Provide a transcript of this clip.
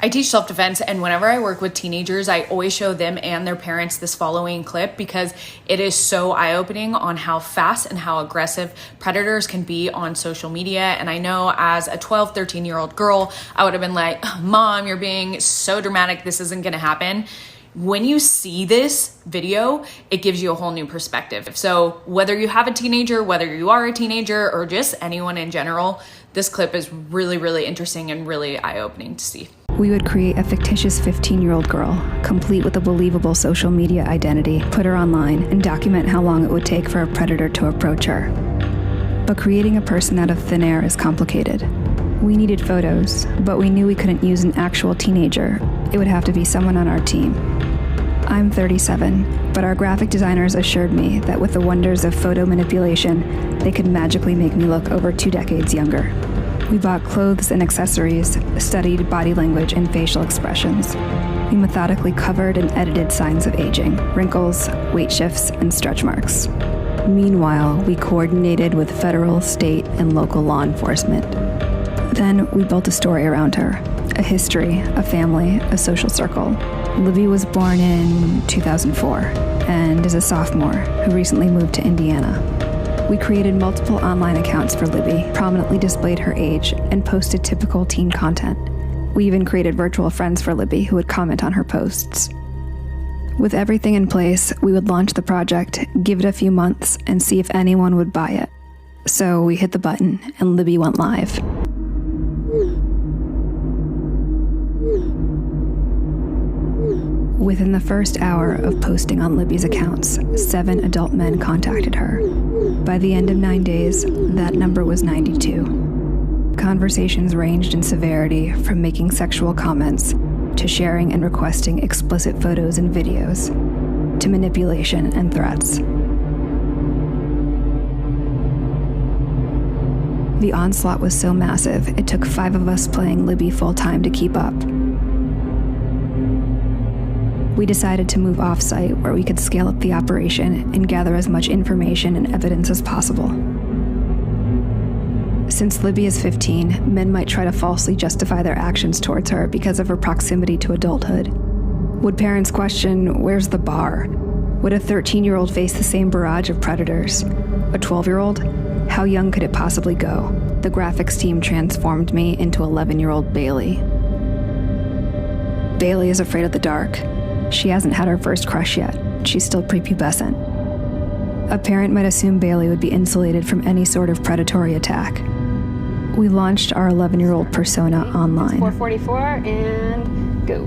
I teach self-defense, and whenever I work with teenagers, I always show them and their parents this following clip because it is so eye-opening on how fast and how aggressive predators can be on social media. And I know as a 12, 13-year-old girl, I would have been like, Mom, you're being so dramatic. This isn't going to happen. When you see this video, it gives you a whole new perspective. So whether you have a teenager, whether you are a teenager, or just anyone in general, this clip is really, really interesting and really eye-opening to see. We would create a fictitious 15-year-old girl, complete with a believable social media identity, put her online, and document how long it would take for a predator to approach her. But creating a person out of thin air is complicated. We needed photos, but we knew we couldn't use an actual teenager. It would have to be someone on our team. I'm 37, but our graphic designers assured me that with the wonders of photo manipulation, they could magically make me look over 2 decades younger. We bought clothes and accessories, studied body language and facial expressions. We methodically covered and edited signs of aging, wrinkles, weight shifts, and stretch marks. Meanwhile, we coordinated with federal, state, and local law enforcement. Then we built a story around her, a history, a family, a social circle. Libby was born in 2004 and is a sophomore who recently moved to Indiana. We created multiple online accounts for Libby, prominently displayed her age, and posted typical teen content. We even created virtual friends for Libby who would comment on her posts. With everything in place, we would launch the project, give it a few months, and see if anyone would buy it. So we hit the button, and Libby went live. Within the first hour of posting on Libby's accounts, 7 adult men contacted her. By the end of 9 days, that number was 92. Conversations ranged in severity from making sexual comments to sharing and requesting explicit photos and videos to manipulation and threats. The onslaught was so massive, it took 5 of us playing Libby full-time to keep up. We decided to move off-site where we could scale up the operation and gather as much information and evidence as possible. Since Libby is 15, men might try to falsely justify their actions towards her because of her proximity to adulthood. Would parents question, where's the bar? Would a 13-year-old face the same barrage of predators? A 12-year-old? How young could it possibly go? The graphics team transformed me into 11-year-old Bailey. Bailey is afraid of the dark. She hasn't had her first crush yet. She's still prepubescent. A parent might assume Bailey would be insulated from any sort of predatory attack. We launched our 11-year-old persona online. 444 and go.